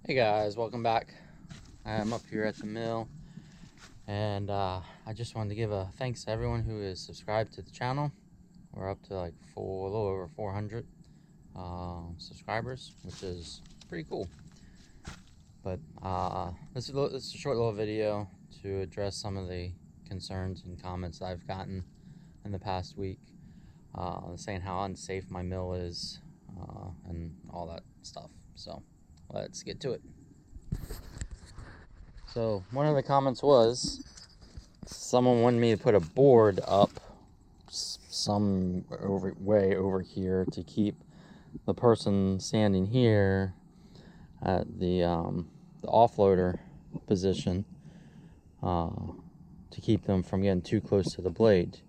Hey guys, welcome back. I'm up here at the mill, and I just wanted to give a thanks to everyone who is subscribed to the channel. We're up to like a little over 400 subscribers, which is pretty cool. But this is a short little video to address some of the concerns and comments I've gotten in the past week, saying how unsafe my mill is and all that stuff. So let's get to it. So one of the comments was someone wanted me to put a board up some way over here to keep the person standing here at the offloader position, to keep them from getting too close to the blade.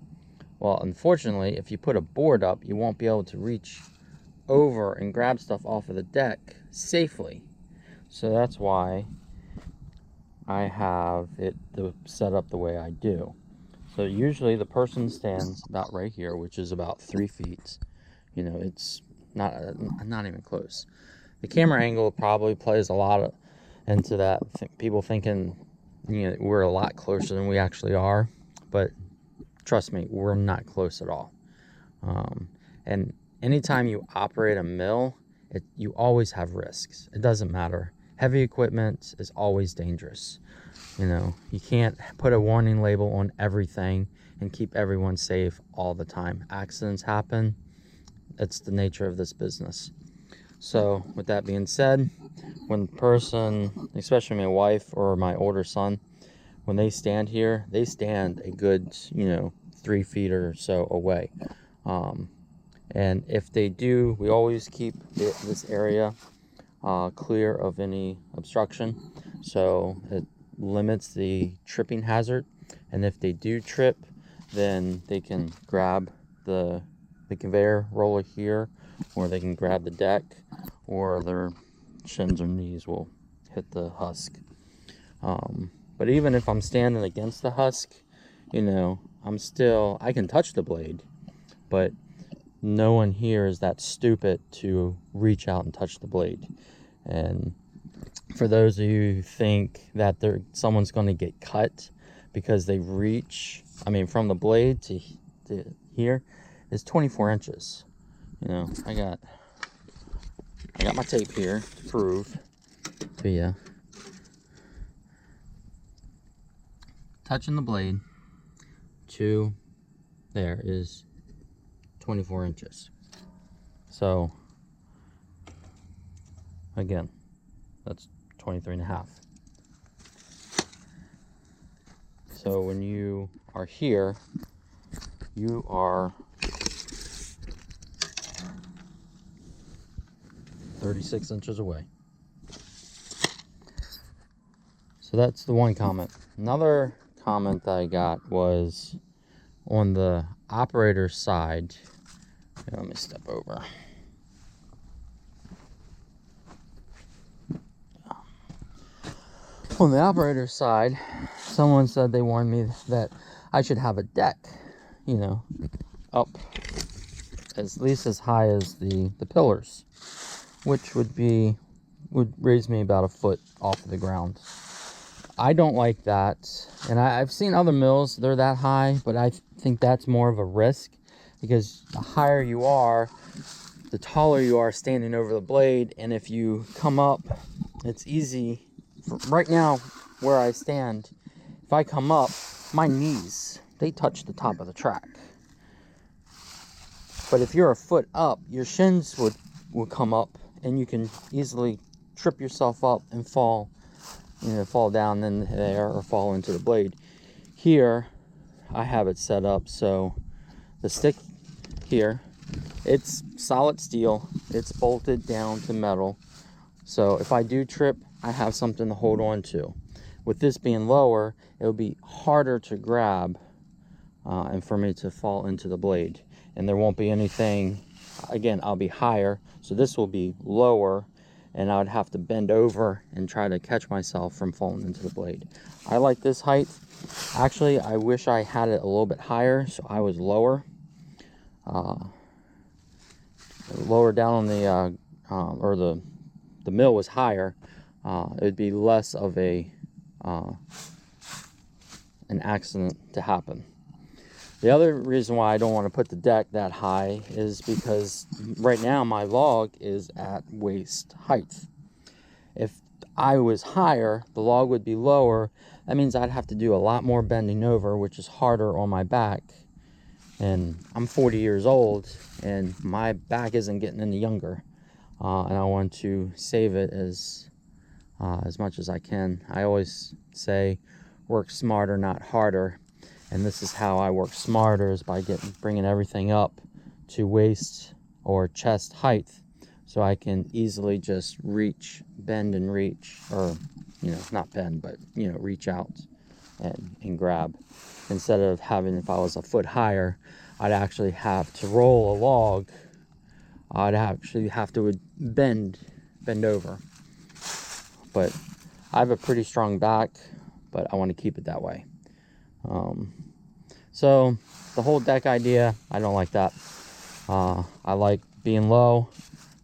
Well, unfortunately, if you put a board up, you won't be able to reach over and grab stuff off of the deck safely. So that's why I have it set up the way I do. So usually the person stands about right here, which is about 3 feet. You know, it's not even close. The camera angle probably plays a lot into that. People thinking, you know, we're a lot closer than we actually are, but trust me, we're not close at all. And anytime you operate a mill, you always have risks. It doesn't matter. Heavy equipment is always dangerous. You know, you can't put a warning label on everything and keep everyone safe all the time. Accidents happen. It's the nature of this business. So with that being said, when the person, especially my wife or my older son, when they stand here, they stand a good, 3 feet or so away. And if they do, we always keep this area clear of any obstruction, so it limits the tripping hazard. And if they do trip, then they can grab the conveyor roller here, or they can grab the deck, or their shins or knees will hit the husk. But even if I'm standing against the husk, I can touch the blade, but no one here is that stupid to reach out and touch the blade. And for those of you who think that someone's going to get cut because they reach, from the blade to here is 24 inches. I got my tape here to prove to you. Touching the blade to there is 24 inches. So again, that's 23 and a half. So when you are here, you are 36 inches away. So that's the one comment. Another comment that I got was on the operator side. Let me step over. On the operator side, someone said they warned me that I should have a deck, up at least as high as the pillars, which would raise me about a foot off of the ground. I don't like that, and I've seen other mills, they're that high, but I think that's more of a risk, because the higher you are, the taller you are standing over the blade. And if you come up, it's easy. Right now, where I stand, if I come up, my knees, they touch the top of the track. But if you're a foot up, your shins would come up, and you can easily trip yourself up and fall down in there or fall into the blade. Here, I have it set up so the stick here, it's solid steel, it's bolted down to metal. So if I do trip, I have something to hold on to. With this being lower, it'll be harder to grab and for me to fall into the blade. And there won't be anything, again, I'll be higher, so this will be lower, and I would have to bend over and try to catch myself from falling into the blade. I like this height. Actually, I wish I had it a little bit higher, so I was lower. Lower down on the mill was higher, it would be less of an accident to happen. The other reason why I don't want to put the deck that high is because right now my log is at waist height. If I was higher, the log would be lower. That means I'd have to do a lot more bending over, which is harder on my back. And I'm 40 years old, and my back isn't getting any younger. And I want to save it as much as I can. I always say, work smarter, not harder. And this is how I work smarter, is by bringing everything up to waist or chest height, so I can easily just bend and reach, or, not bend, but, reach out and grab. Instead of having, if I was a foot higher, I'd actually have to roll a log. I'd actually have to bend over. But I have a pretty strong back, but I want to keep it that way. So the whole deck idea, I don't like that. I like being low.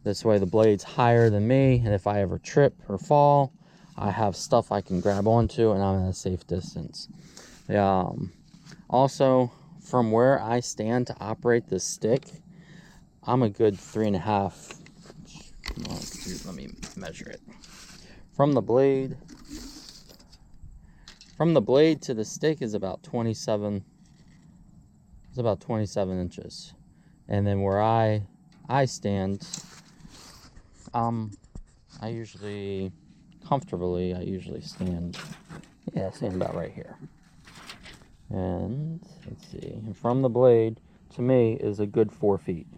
This way the blade's higher than me, and if I ever trip or fall, I have stuff I can grab onto, and I'm at a safe distance. Also, from where I stand to operate this stick, I'm a good 3.5. Let me measure it. From the blade to the stick is about 27. It's about 27 inches. And then where I stand, I usually stand about right here. And let's see, and from the blade to me is a good 4 feet.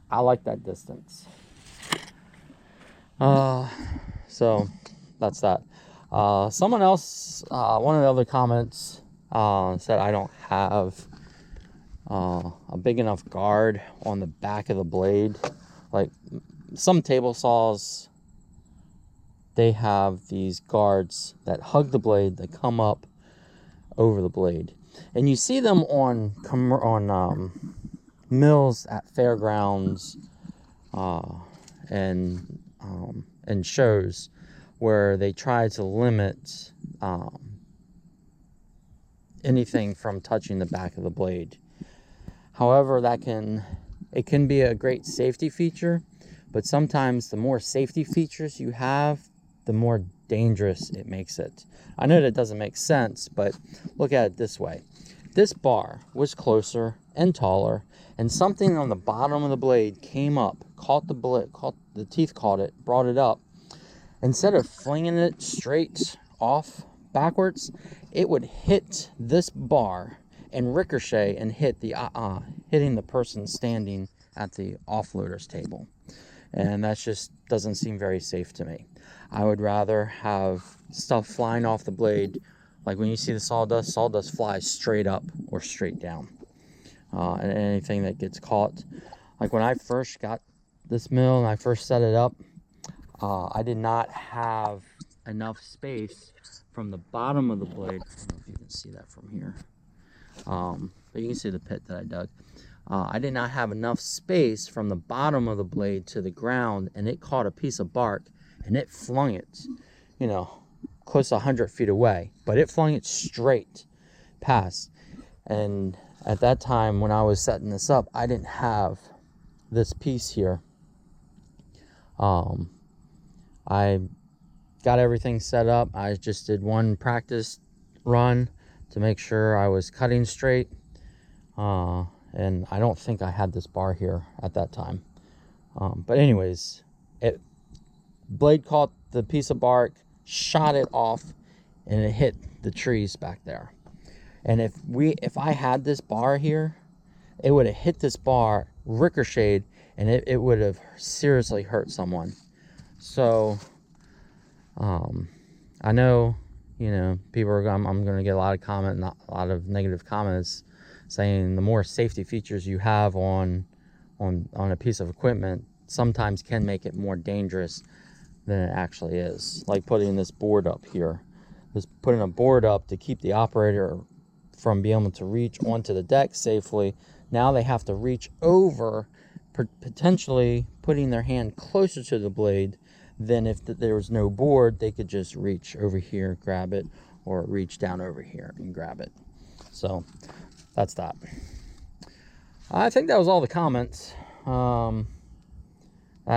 I like that distance. So that's that. Someone else, one of the other comments said I don't have a big enough guard on the back of the blade. Like some table saws, they have these guards that hug the blade, that come up over the blade, and you see them on mills at fairgrounds and shows, where they try to limit anything from touching the back of the blade. However, it can be a great safety feature, but sometimes the more safety features you have, the more dangerous it makes it. I know that doesn't make sense, but look at it this way. This bar was closer and taller, and something on the bottom of the blade came up, caught the teeth, caught it, brought it up. Instead of flinging it straight off backwards, it would hit this bar and ricochet and hitting the person standing at the offloader's table. And that just doesn't seem very safe to me. I would rather have stuff flying off the blade, like when you see the sawdust flies straight up or straight down. And anything that gets caught. Like when I first got this mill and I first set it up, I did not have enough space from the bottom of the blade. I don't know if you can see that from here. But you can see the pit that I dug. I did not have enough space from the bottom of the blade to the ground, and it caught a piece of bark, and it flung it, close to 100 feet away. But it flung it straight past. And at that time, when I was setting this up, I didn't have this piece here. I got everything set up. I just did one practice run to make sure I was cutting straight. And I don't think I had this bar here at that time. But anyways, blade caught the piece of bark, shot it off, and it hit the trees back there. And if I had this bar here, it would have hit this bar, ricocheted, and it would have seriously hurt someone. So I know, people are I'm going to get a lot of negative comments saying the more safety features you have on a piece of equipment sometimes can make it more dangerous than it actually is. Like putting this board up here. Putting a board up to keep the operator from being able to reach onto the deck safely. Now they have to reach over, potentially putting their hand closer to the blade, then if there was no board, they could just reach over here, grab it, or reach down over here and grab it. So that's that. I think that was all the comments I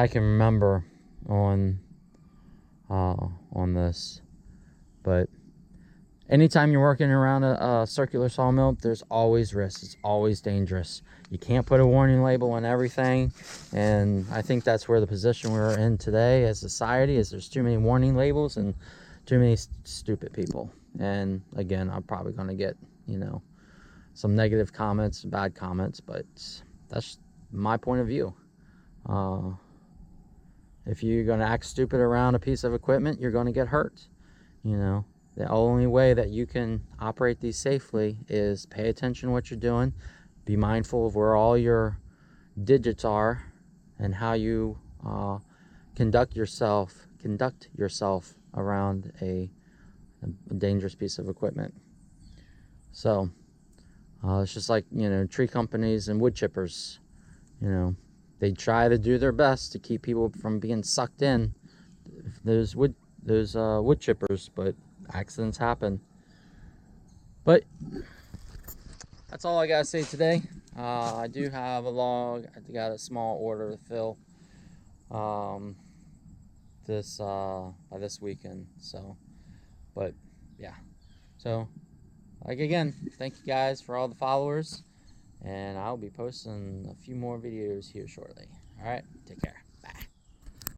can remember on this. But anytime you're working around a circular sawmill, there's always risks. It's always dangerous. You can't put a warning label on everything, and I think that's where the position we're in today as society is. There's too many warning labels and too many stupid people. And again, I'm probably going to get, you know, some negative comments, bad comments, but that's my point of view. If you're going to act stupid around a piece of equipment, you're going to get hurt. You know, the only way that you can operate these safely is pay attention to what you're doing, be mindful of where all your digits are, and how you conduct yourself around a dangerous piece of equipment. So it's just like, you know, tree companies and wood chippers. You know, they try to do their best to keep people from being sucked in those wood chippers, but accidents happen. But that's all I gotta say today. I do have a log. I got a small order to fill by this weekend. So, but yeah. So, like, again, thank you guys for all the followers, and I'll be posting a few more videos here shortly. All right, take care.